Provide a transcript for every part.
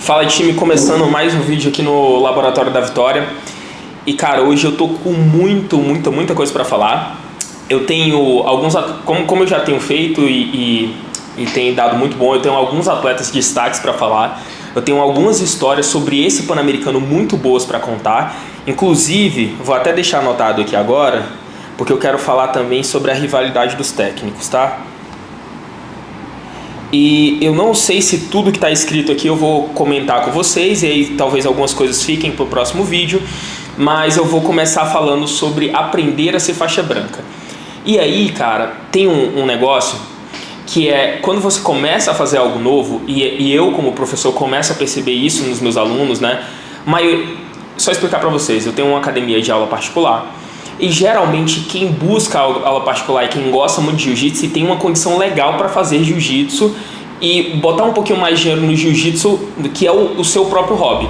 Fala time, começando mais um vídeo aqui no Laboratório da Vitória. E cara, hoje eu tô com muita coisa pra falar. Eu tenho alguns, como eu já tenho feito e tem dado muito bom, eu tenho alguns atletas de destaques pra falar. Eu tenho algumas histórias sobre esse Pan-Americano muito boas pra contar. Inclusive, vou até deixar anotado aqui agora, porque eu quero falar também sobre a rivalidade dos técnicos, tá? E eu não sei se tudo que está escrito aqui eu vou comentar com vocês, e aí talvez algumas coisas fiquem para o próximo vídeo, mas eu vou começar falando sobre aprender a ser faixa branca. E aí, cara, tem um negócio que é quando você começa a fazer algo novo, e eu como professor começo a perceber isso nos meus alunos, né? Mas só explicar para vocês, eu tenho uma academia de aula particular, e geralmente quem busca aula particular e quem gosta muito de jiu-jitsu e tem uma condição legal para fazer jiu-jitsu e botar um pouquinho mais de dinheiro no jiu-jitsu, que é o seu próprio hobby.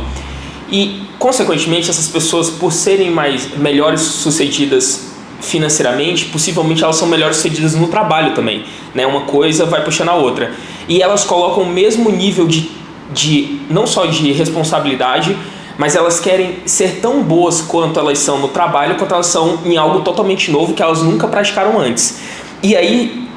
E, consequentemente, essas pessoas, por serem melhores sucedidas financeiramente, possivelmente elas são melhores sucedidas no trabalho também, né? Uma coisa vai puxando a outra. E elas colocam o mesmo nível de não só de responsabilidade, mas elas querem ser tão boas quanto elas são no trabalho, quanto elas são em algo totalmente novo que elas nunca praticaram antes. E aí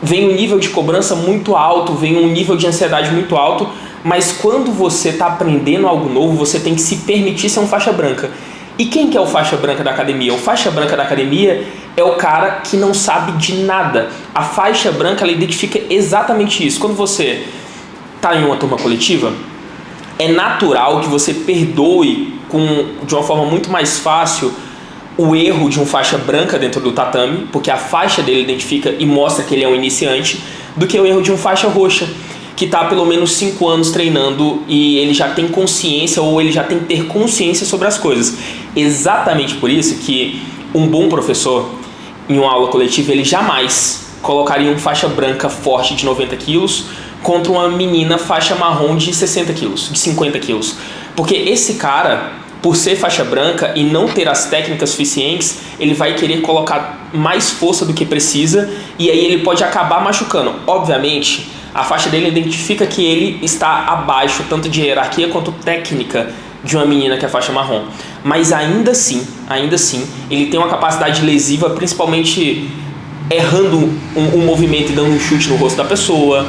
vem um nível de cobrança muito alto, vem um nível de ansiedade muito alto, mas quando você está aprendendo algo novo, você tem que se permitir ser um faixa branca. E quem que é o faixa branca da academia? O faixa branca da academia é o cara que não sabe de nada. A faixa branca, ela identifica exatamente isso. Quando você está em uma turma coletiva, é natural que você perdoe de uma forma muito mais fácil o erro de um faixa branca dentro do tatame, porque a faixa dele identifica e mostra que ele é um iniciante, do que o erro de um faixa roxa, que está há pelo menos 5 anos treinando e ele já tem consciência, ou ele já tem que ter consciência sobre as coisas. Exatamente por isso que um bom professor, em uma aula coletiva, ele jamais colocaria um faixa branca forte de 90 quilos contra uma menina faixa marrom de 60 quilos, de 50 quilos. Porque esse cara, por ser faixa branca e não ter as técnicas suficientes, ele vai querer colocar mais força do que precisa e aí ele pode acabar machucando. Obviamente, a faixa dele identifica que ele está abaixo, tanto de hierarquia quanto técnica, de uma menina que é faixa marrom. Mas ainda assim, ele tem uma capacidade lesiva, principalmente errando um movimento e dando um chute no rosto da pessoa,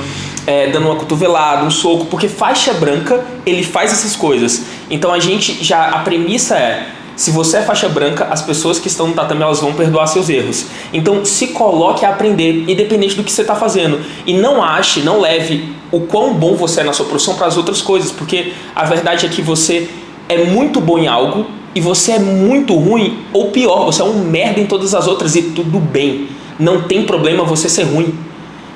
dando uma cotovelada, um soco, porque faixa branca, ele faz essas coisas. Então a premissa é, se você é faixa branca, as pessoas que estão no tatame, elas vão perdoar seus erros. Então se coloque a aprender, independente do que você está fazendo. E não leve o quão bom você é na sua profissão para as outras coisas, porque a verdade é que você é muito bom em algo e você é muito ruim, ou pior, você é um merda em todas as outras e tudo bem. Não tem problema você ser ruim.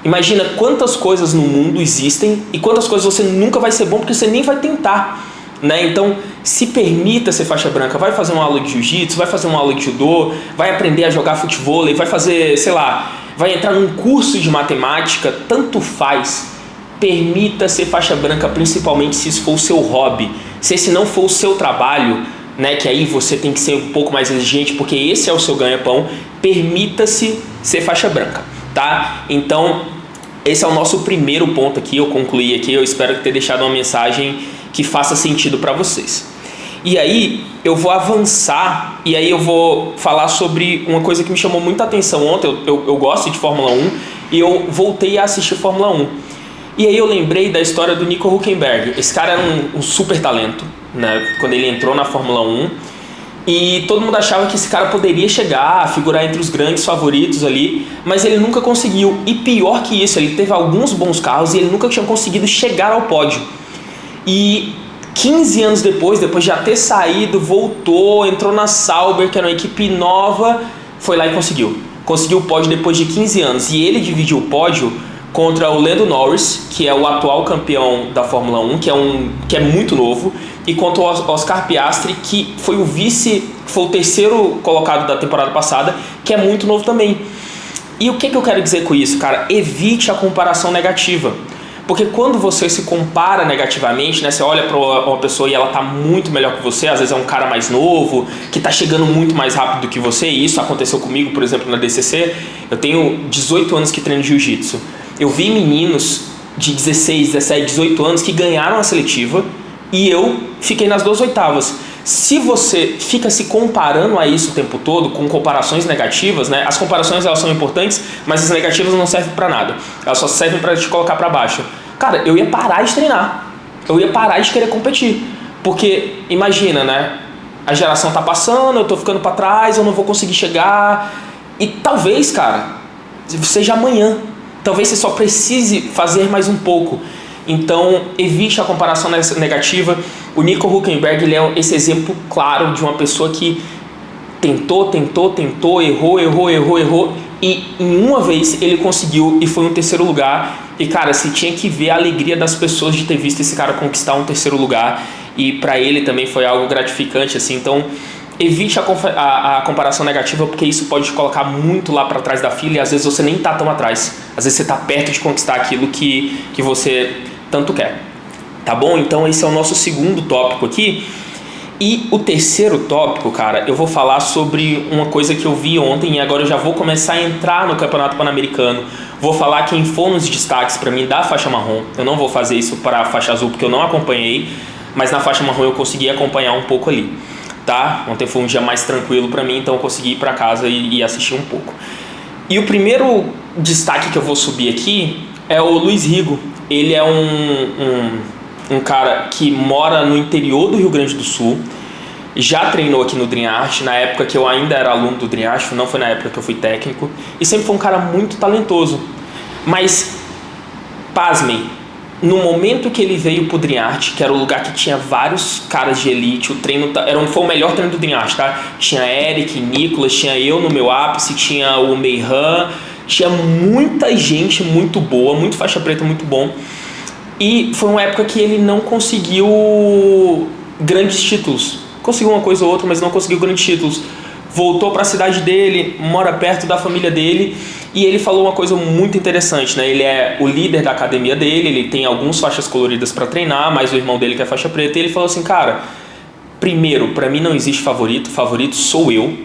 Imagina quantas coisas no mundo existem e quantas coisas você nunca vai ser bom porque você nem vai tentar, né? Então, se permita ser faixa branca. Vai fazer uma aula de jiu-jitsu, vai fazer uma aula de judô, vai aprender a jogar futevôlei, vai fazer, vai entrar num curso de matemática, tanto faz. Permita ser faixa branca, principalmente se isso for o seu hobby. Se esse não for o seu trabalho, né, que aí você tem que ser um pouco mais exigente, porque esse é o seu ganha-pão. Permita-se ser faixa branca, tá? Então, esse é o nosso primeiro ponto aqui, eu concluí aqui, eu espero ter deixado uma mensagem que faça sentido para vocês. E aí, eu vou avançar, e aí eu vou falar sobre uma coisa que me chamou muita atenção ontem. Eu gosto de Fórmula 1, e eu voltei a assistir Fórmula 1. E aí eu lembrei da história do Nico Hülkenberg. Esse cara era um super talento, né, quando ele entrou na Fórmula 1, e todo mundo achava que esse cara poderia chegar a figurar entre os grandes favoritos ali, mas ele nunca conseguiu. E pior que isso, ele teve alguns bons carros e ele nunca tinha conseguido chegar ao pódio. E 15 anos depois de já ter saído, voltou, entrou na Sauber, que era uma equipe nova, foi lá e conseguiu. Conseguiu o pódio depois de 15 anos. E ele dividiu o pódio contra o Lando Norris, que é o atual campeão da Fórmula 1, que é muito novo, e contra o Oscar Piastri, que foi o terceiro colocado da temporada passada, que é muito novo também. E o que eu quero dizer com isso, cara? Evite a comparação negativa. Porque quando você se compara negativamente, né, você olha para uma pessoa e ela tá muito melhor que você, às vezes é um cara mais novo, que tá chegando muito mais rápido do que você, e isso aconteceu comigo, por exemplo, na DCC. Eu tenho 18 anos que treino jiu-jitsu. Eu vi meninos de 16, 17, 18 anos que ganharam a seletiva, e eu fiquei nas 2/8. Se você fica se comparando a isso o tempo todo, com comparações negativas, né? As comparações elas são importantes, mas as negativas não servem pra nada. Elas só servem pra te colocar pra baixo. Cara, eu ia parar de treinar. Eu ia parar de querer competir. Porque, imagina, né? A geração tá passando, eu tô ficando pra trás, eu não vou conseguir chegar. E talvez, cara, seja amanhã. Talvez você só precise fazer mais um pouco. Então, evite a comparação negativa. O Nico Hülkenberg, ele é esse exemplo claro de uma pessoa que tentou, errou. E em uma vez ele conseguiu e foi um terceiro lugar. E, cara, você tinha que ver a alegria das pessoas de ter visto esse cara conquistar um terceiro lugar. E pra ele também foi algo gratificante, assim. Então, evite a comparação negativa, porque isso pode te colocar muito lá pra trás da fila e às vezes você nem tá tão atrás. Às vezes você tá perto de conquistar aquilo que você tanto quer. Tá bom? Então esse é o nosso segundo tópico aqui. E o terceiro tópico, cara, eu vou falar sobre uma coisa que eu vi ontem e agora eu já vou começar a entrar no Campeonato Pan-Americano. Vou falar quem for nos destaques pra mim da faixa marrom. Eu não vou fazer isso para a faixa azul porque eu não acompanhei, mas na faixa marrom eu consegui acompanhar um pouco ali, tá? Ontem foi um dia mais tranquilo pra mim, então eu consegui ir pra casa e assistir um pouco. E o primeiro destaque que eu vou subir aqui é o Luiz Rigo. Ele é um cara que mora no interior do Rio Grande do Sul, já treinou aqui no Dream Art, na época que eu ainda era aluno do Dream Art, não foi na época que eu fui técnico, e sempre foi um cara muito talentoso. Mas, pasmem, no momento que ele veio pro Dream Art, que era o lugar que tinha vários caras de elite, o treino foi o melhor treino do Dream Art, tá? Tinha Eric, Nicolas, tinha eu no meu ápice, tinha o Meihan, tinha muita gente muito boa, muito faixa preta, muito bom. E foi uma época que ele não conseguiu grandes títulos. Conseguiu uma coisa ou outra, mas não conseguiu grandes títulos. Voltou para a cidade dele, mora perto da família dele. E ele falou uma coisa muito interessante, né? Ele é o líder da academia dele, ele tem algumas faixas coloridas para treinar, mas o irmão dele que é faixa preta. E ele falou assim, cara, primeiro, para mim não existe favorito, favorito sou eu.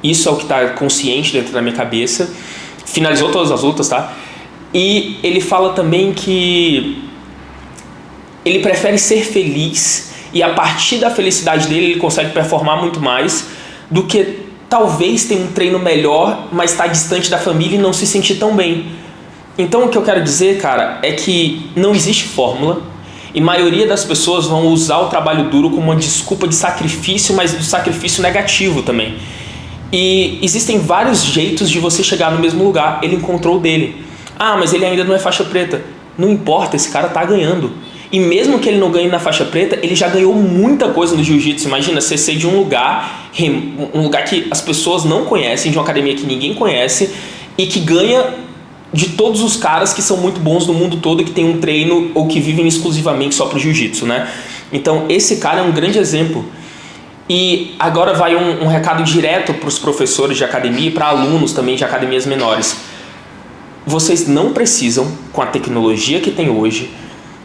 Isso é o que está consciente dentro da minha cabeça. Finalizou todas as lutas, tá? E ele fala também que ele prefere ser feliz e a partir da felicidade dele ele consegue performar muito mais do que talvez ter um treino melhor, mas estar distante da família e não se sentir tão bem. Então o que eu quero dizer, cara, é que não existe fórmula e a maioria das pessoas vão usar o trabalho duro como uma desculpa de sacrifício, mas do sacrifício negativo também. E existem vários jeitos de você chegar no mesmo lugar. Ele encontrou o dele. Ah, mas ele ainda não é faixa preta. Não importa, esse cara tá ganhando. E mesmo que ele não ganhe na faixa preta, ele já ganhou muita coisa no jiu-jitsu. Imagina, você ser de um lugar que as pessoas não conhecem, de uma academia que ninguém conhece, e que ganha de todos os caras que são muito bons no mundo todo, que tem um treino ou que vivem exclusivamente só pro jiu-jitsu, né? Então esse cara é um grande exemplo. E agora vai um recado direto para os professores de academia e para alunos também de academias menores. Vocês não precisam, com a tecnologia que tem hoje,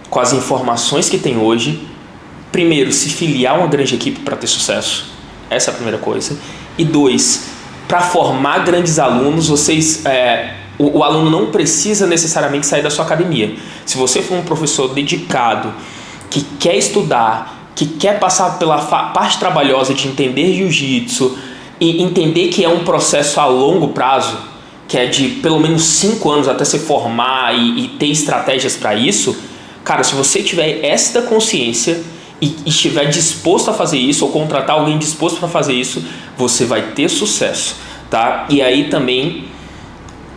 com as informações que tem hoje, primeiro, se filiar a uma grande equipe para ter sucesso. Essa é a primeira coisa. E dois, para formar grandes alunos, o aluno não precisa necessariamente sair da sua academia. Se você for um professor dedicado, que quer estudar, que quer passar pela parte trabalhosa de entender jiu-jitsu e entender que é um processo a longo prazo, que é de pelo menos 5 anos até se formar e ter estratégias para isso, cara, se você tiver esta consciência e estiver disposto a fazer isso ou contratar alguém disposto para fazer isso, você vai ter sucesso, tá? E aí também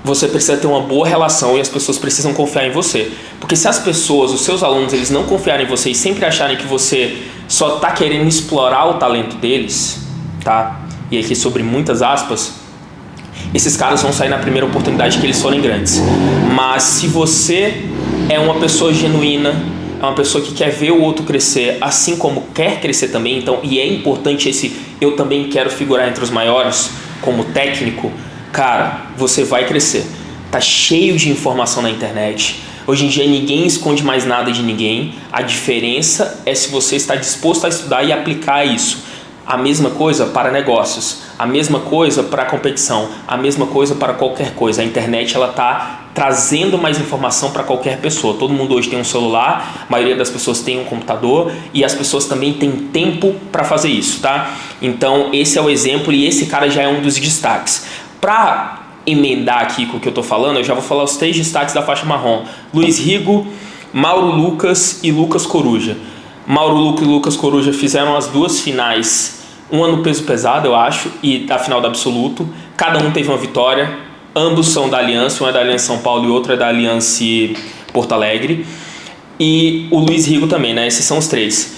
você precisa ter uma boa relação e as pessoas precisam confiar em você. Porque se as pessoas, os seus alunos, eles não confiarem em você e sempre acharem que você só está querendo explorar o talento deles, tá? E aqui sobre muitas aspas, esses caras vão sair na primeira oportunidade que eles forem grandes. Mas se você é uma pessoa genuína, é uma pessoa que quer ver o outro crescer, assim como quer crescer também, então, e é importante esse eu também quero figurar entre os maiores como técnico, cara, você vai crescer. Tá cheio de informação na internet. Hoje em dia ninguém esconde mais nada de ninguém. A diferença é se você está disposto a estudar e aplicar isso. A mesma coisa para negócios, a mesma coisa para competição, a mesma coisa para qualquer coisa. A internet ela tá trazendo mais informação para qualquer pessoa. Todo mundo hoje tem um celular, a maioria das pessoas tem um computador e as pessoas também têm tempo para fazer isso, tá? Então esse é o exemplo e esse cara já é um dos destaques. Para emendar aqui com o que eu tô falando, eu já vou falar os 3 destaques da faixa marrom: Luiz Rigo, Mauro Lucas e Lucas Coruja. Mauro Lucas e Lucas Coruja fizeram as 2 finais, uma no peso pesado, eu acho, e a final do absoluto. Cada um teve uma vitória. Ambos são da Aliança, um é da Aliança São Paulo e outro é da Aliança Porto Alegre. E o Luiz Rigo também, né? Esses são os 3.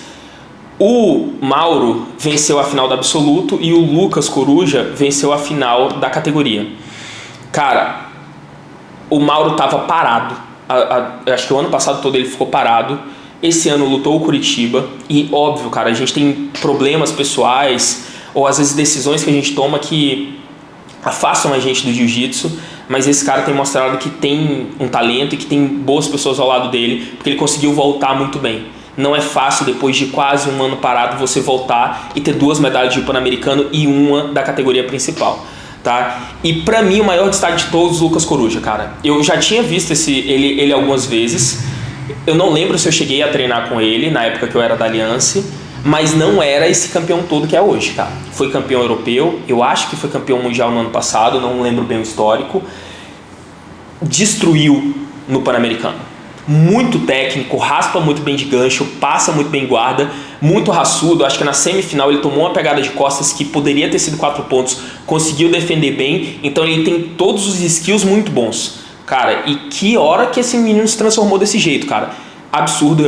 O Mauro venceu a final do absoluto e o Lucas Coruja venceu a final da categoria. Cara, o Mauro tava parado. Acho que o ano passado todo ele ficou parado. Esse ano lutou o Curitiba. E óbvio, cara, a gente tem problemas pessoais ou às vezes decisões que a gente toma que afastam a gente do jiu-jitsu, mas esse cara tem mostrado que tem um talento e que tem boas pessoas ao lado dele, porque ele conseguiu voltar muito bem. Não é fácil, depois de quase um ano parado, você voltar e ter 2 medalhas de Pan-Americano e uma da categoria principal, tá? E pra mim, o maior destaque de todos, Lucas Coruja, cara. Eu já tinha visto ele algumas vezes. Eu não lembro se eu cheguei a treinar com ele na época que eu era da Aliança, mas não era esse campeão todo que é hoje, cara. Foi campeão europeu, eu acho que foi campeão mundial no ano passado, não lembro bem o histórico. Destruiu no Pan-Americano. Muito técnico, raspa muito bem de gancho, passa muito bem guarda, muito raçudo. Acho que na semifinal ele tomou uma pegada de costas que poderia ter sido 4 pontos, conseguiu defender bem, então ele tem todos os skills muito bons. Cara, e que hora que esse menino se transformou desse jeito, cara. Absurdo,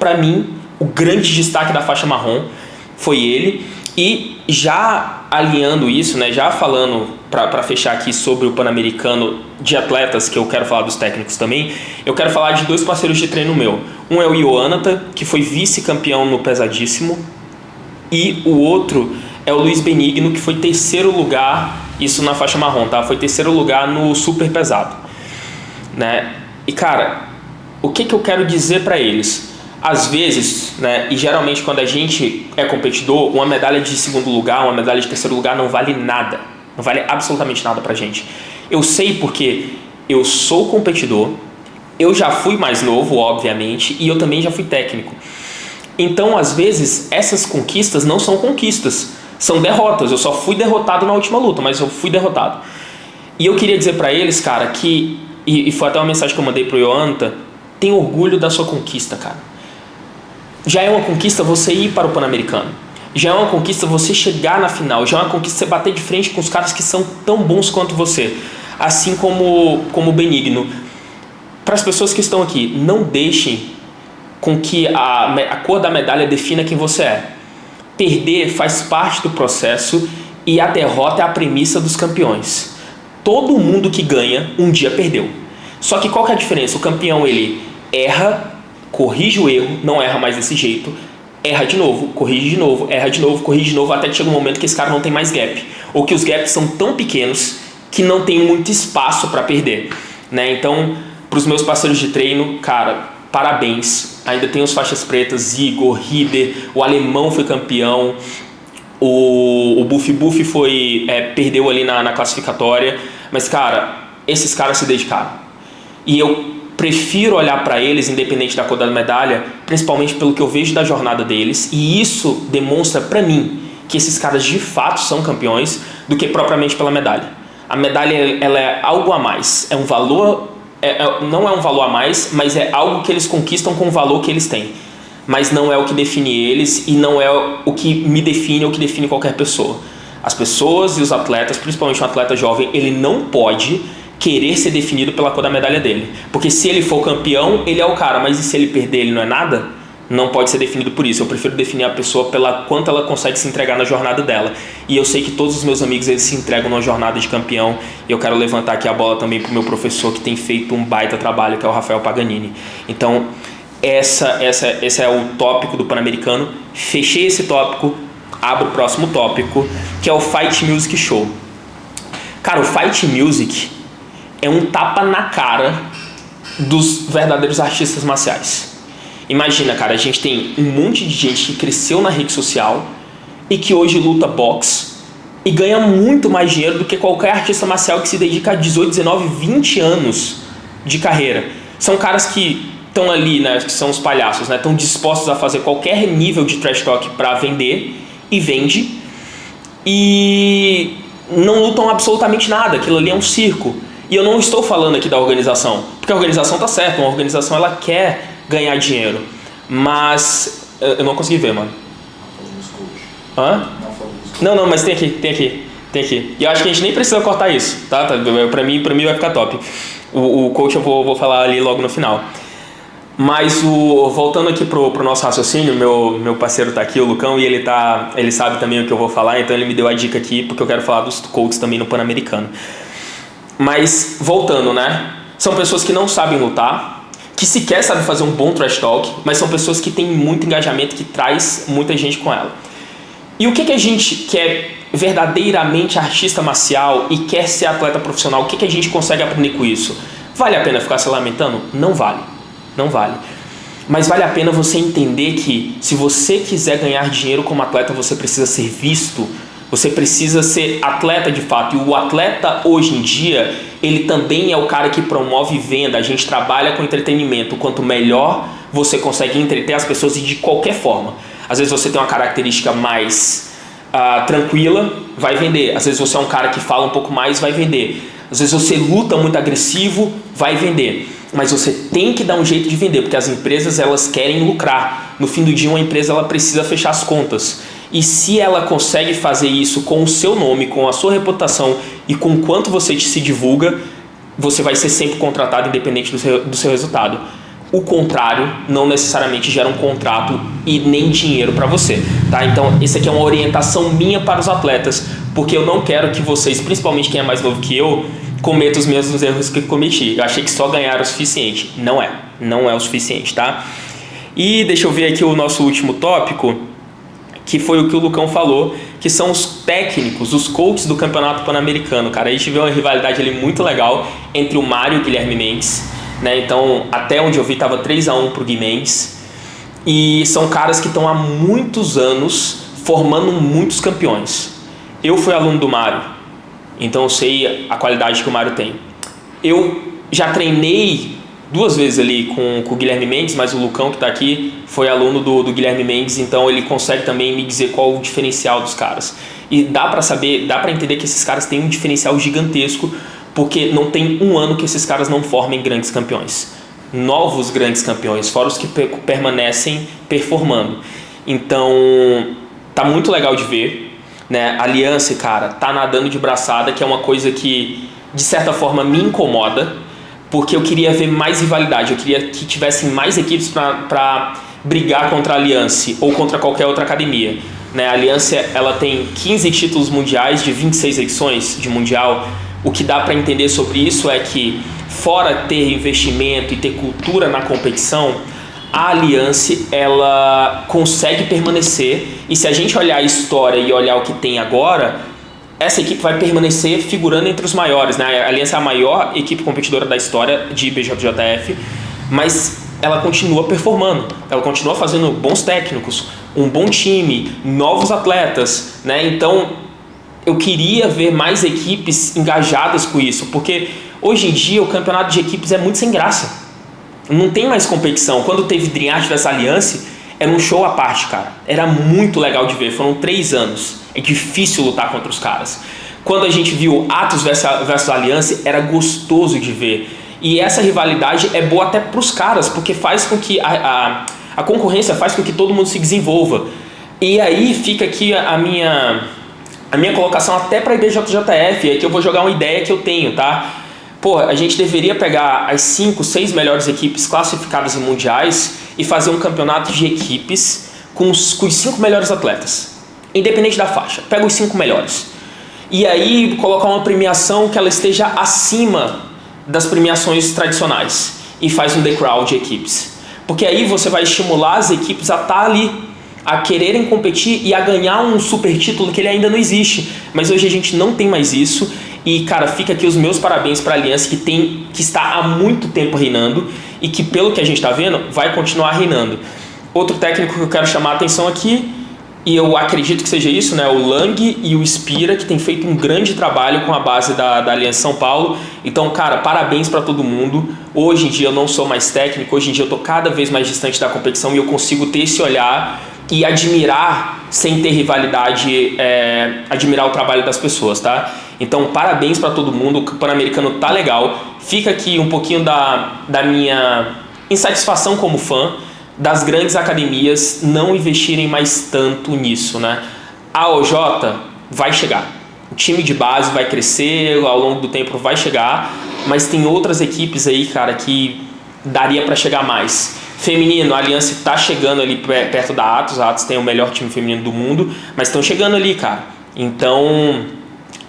pra mim, o grande destaque da faixa marrom foi ele. E já alinhando isso, né, já falando para fechar aqui sobre o Pan-Americano de atletas, que eu quero falar dos técnicos também, eu quero falar de 2 parceiros de treino meu. Um é o Ioanata, que foi vice-campeão no pesadíssimo, e o outro é o Luiz Benigno, que foi 3º lugar, isso na faixa marrom, tá? Foi 3º lugar no super pesado, né? E cara, o que eu quero dizer para eles? Às vezes, né, e geralmente quando a gente é competidor, uma medalha de 2º lugar, uma medalha de 3º lugar não vale nada. Não vale absolutamente nada pra gente. Eu sei porque eu sou competidor, eu já fui mais novo, obviamente, e eu também já fui técnico. Então, às vezes, essas conquistas não são conquistas, são derrotas. Eu só fui derrotado na última luta, mas eu fui derrotado. E eu queria dizer pra eles, cara, que... E foi até uma mensagem que eu mandei pro Ioanta: tem orgulho da sua conquista, cara. Já é uma conquista você ir para o Pan-Americano. Já é uma conquista você chegar na final. Já é uma conquista você bater de frente com os caras que são tão bons quanto você. Assim como o Benigno. Para as pessoas que estão aqui, não deixem com que a cor da medalha defina quem você é. Perder faz parte do processo e a derrota é a premissa dos campeões. Todo mundo que ganha um dia perdeu. Só que qual que é a diferença? O campeão, ele erra, corrige o erro, não erra mais desse jeito, erra de novo, corrige de novo, erra de novo, corrige de novo, até que chega um momento que esse cara não tem mais gap, ou que os gaps são tão pequenos que não tem muito espaço para perder, né? Então, para os meus parceiros de treino, cara, parabéns. Ainda tem os faixas pretas, Igor, Rieder, o alemão foi campeão, o Buff foi perdeu ali na classificatória, mas cara, esses caras se dedicaram. E eu prefiro olhar para eles, independente da cor da medalha, principalmente pelo que eu vejo da jornada deles, e isso demonstra para mim que esses caras de fato são campeões, do que propriamente pela medalha. A medalha, ela é algo a mais, é um valor, não é um valor a mais, mas é algo que eles conquistam com o valor que eles têm. Mas não é o que define eles e não é o que me define ou que define qualquer pessoa. As pessoas e os atletas, principalmente um atleta jovem, ele não pode querer ser definido pela cor da medalha dele. Porque se ele for campeão, ele é o cara, mas e se ele perder, ele não é nada? Não pode ser definido por isso. Eu prefiro definir a pessoa pela quanto ela consegue se entregar na jornada dela. E eu sei que todos os meus amigos, eles se entregam na jornada de campeão. E eu quero levantar aqui a bola também pro meu professor, que tem feito um baita trabalho, que é o Rafael Paganini. Então, esse é o tópico do Pan-Americano. Fechei esse tópico, abro o próximo tópico, que é o Fight Music Show. Cara, o Fight Music é um tapa na cara dos verdadeiros artistas marciais. Imagina, cara, a gente tem um monte de gente que cresceu na rede social e que hoje luta boxe e ganha muito mais dinheiro do que qualquer artista marcial que se dedica a 18, 19, 20 anos de carreira. São caras que estão ali, né, que são os palhaços, né, estão dispostos a fazer qualquer nível de trash talk para vender, e vende, e não lutam absolutamente nada. Aquilo ali é um circo. E eu não estou falando aqui da organização, porque a organização tá certa, uma organização ela quer ganhar dinheiro, mas eu não consegui ver, mano. Hã? Não, mas tem aqui. E eu acho que a gente nem precisa cortar isso, tá? Pra mim vai ficar top. O coach eu vou falar ali logo no final. Mas voltando aqui pro nosso raciocínio, meu parceiro tá aqui, o Lucão, e ele sabe também o que eu vou falar, então ele me deu a dica aqui, porque eu quero falar dos coaches também no Pan-Americano. Mas, voltando, né? São pessoas que não sabem lutar, que sequer sabem fazer um bom trash talk, mas são pessoas que têm muito engajamento, que traz muita gente com ela. E o que a gente quer verdadeiramente artista marcial e quer ser atleta profissional, o que a gente consegue aprender com isso? Vale a pena ficar se lamentando? Não vale. Não vale. Mas vale a pena você entender que se você quiser ganhar dinheiro como atleta, você precisa ser visto, você precisa ser atleta de fato. E o atleta hoje em dia, ele também é o cara que promove venda. A gente trabalha com entretenimento. Quanto melhor você consegue entreter as pessoas, e de qualquer forma. Às vezes você tem uma característica mais tranquila, vai vender. Às vezes você é um cara que fala um pouco mais, vai vender. Às vezes você luta muito agressivo, vai vender. Mas você tem que dar um jeito de vender, porque as empresas elas querem lucrar. No fim do dia, uma empresa ela precisa fechar as contas. E se ela consegue fazer isso com o seu nome, com a sua reputação e com o quanto você se divulga, você vai ser sempre contratado independente do seu resultado. O contrário não necessariamente gera um contrato e nem dinheiro para você, tá? Então, essa aqui é uma orientação minha para os atletas, porque eu não quero que vocês, principalmente quem é mais novo que eu, cometa os mesmos erros que eu cometi. Eu achei que só ganhar era o suficiente. Não é o suficiente, tá? E deixa eu ver aqui o nosso último tópico, que foi o que o Lucão falou, que são os técnicos, os coaches do Campeonato Pan-Americano, cara. A gente vê uma rivalidade ali muito legal entre o Mário e o Guilherme Mendes, né? Então, até onde eu vi, tava 3-1 pro Gui Mendes. E são caras que estão há muitos anos formando muitos campeões. Eu fui aluno do Mário, então eu sei a qualidade que o Mário tem. Eu já treinei 2 vezes ali com o Guilherme Mendes, mas o Lucão que está aqui foi aluno do Guilherme Mendes, então ele consegue também me dizer qual o diferencial dos caras. E dá para entender que esses caras têm um diferencial gigantesco, porque não tem um ano que esses caras não formem grandes campeões. Novos grandes campeões, fora os que permanecem performando. Então, tá muito legal de ver, né? A Aliança, cara, tá nadando de braçada, que é uma coisa que, de certa forma, me incomoda, porque eu queria ver mais rivalidade, eu queria que tivessem mais equipes para brigar contra a Aliança ou contra qualquer outra academia, né? A Aliança, ela tem 15 títulos mundiais de 26 edições de mundial. O que dá para entender sobre isso é que, fora ter investimento e ter cultura na competição, a Aliança ela consegue permanecer, e se a gente olhar a história e olhar o que tem agora, essa equipe vai permanecer figurando entre os maiores, né? A Aliança é a maior equipe competidora da história de IBJJF, mas ela continua performando, ela continua fazendo bons técnicos, um bom time, novos atletas, né? Então eu queria ver mais equipes engajadas com isso, porque hoje em dia o campeonato de equipes é muito sem graça. Não tem mais competição. Quando teve Dream Art vs Aliança, era um show à parte, cara. Era muito legal de ver. Foram 3 anos. É difícil lutar contra os caras. Quando a gente viu Atos vs Aliança, era gostoso de ver. E essa rivalidade é boa até para os caras, porque faz com que a concorrência faz com que todo mundo se desenvolva. E aí fica aqui a minha colocação até para a IBJJF. É que eu vou jogar uma ideia que eu tenho, tá? Pô, a gente deveria pegar as 5, 6 melhores equipes classificadas em mundiais e fazer um campeonato de equipes com os 5 melhores atletas, independente da faixa. Pega os 5 melhores. E aí colocar uma premiação que ela esteja acima das premiações tradicionais e faz um The Crowd de equipes. Porque aí você vai estimular as equipes a estar ali, a quererem competir e a ganhar um super título que ele ainda não existe. Mas hoje a gente não tem mais isso. E, cara, fica aqui os meus parabéns para a Aliança, que está há muito tempo reinando e que, pelo que a gente está vendo, vai continuar reinando. Outro técnico que eu quero chamar a atenção aqui, E eu acredito que seja isso, né? O Lang e o Spira, que tem feito um grande trabalho com a base da Aliança São Paulo. Então, cara, parabéns para todo mundo. Hoje em dia eu não sou mais técnico, hoje em dia eu tô cada vez mais distante da competição e eu consigo ter esse olhar e admirar, sem ter rivalidade, admirar o trabalho das pessoas, tá? Então, parabéns para todo mundo. O Pan-Americano tá legal. Fica aqui um pouquinho da minha insatisfação como fã das grandes academias não investirem mais tanto nisso, né? A OJ vai chegar, o time de base vai crescer, ao longo do tempo vai chegar, mas tem outras equipes aí, cara, que daria para chegar mais. Feminino, a Aliança tá chegando ali perto da Atos, a Atos tem o melhor time feminino do mundo, mas estão chegando ali, cara. Então,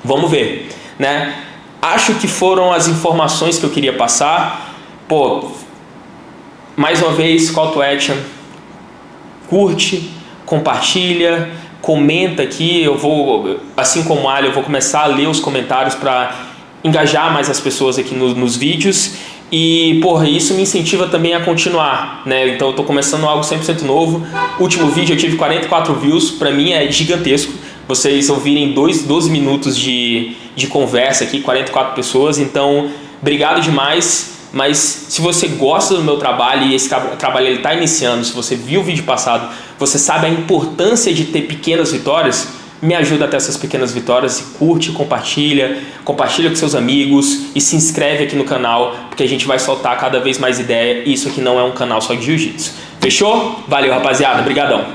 vamos ver, né? Acho que foram as informações que eu queria passar. Pô, mais uma vez, call to action, curte, compartilha, comenta aqui, eu vou, assim como o Ali, eu vou começar a ler os comentários para engajar mais as pessoas aqui nos vídeos e, porra, isso me incentiva também a continuar, né? Então eu tô começando algo 100% novo. Último vídeo eu tive 44 views, para mim é gigantesco. Vocês ouvirem 12 minutos de conversa aqui, 44 pessoas, então obrigado demais. Mas se você gosta do meu trabalho e esse trabalho está iniciando, se você viu o vídeo passado, você sabe a importância de ter pequenas vitórias, me ajuda a ter essas pequenas vitórias e curte, compartilha com seus amigos e se inscreve aqui no canal, porque a gente vai soltar cada vez mais ideia e isso aqui não é um canal só de jiu-jitsu. Fechou? Valeu, rapaziada. Obrigadão.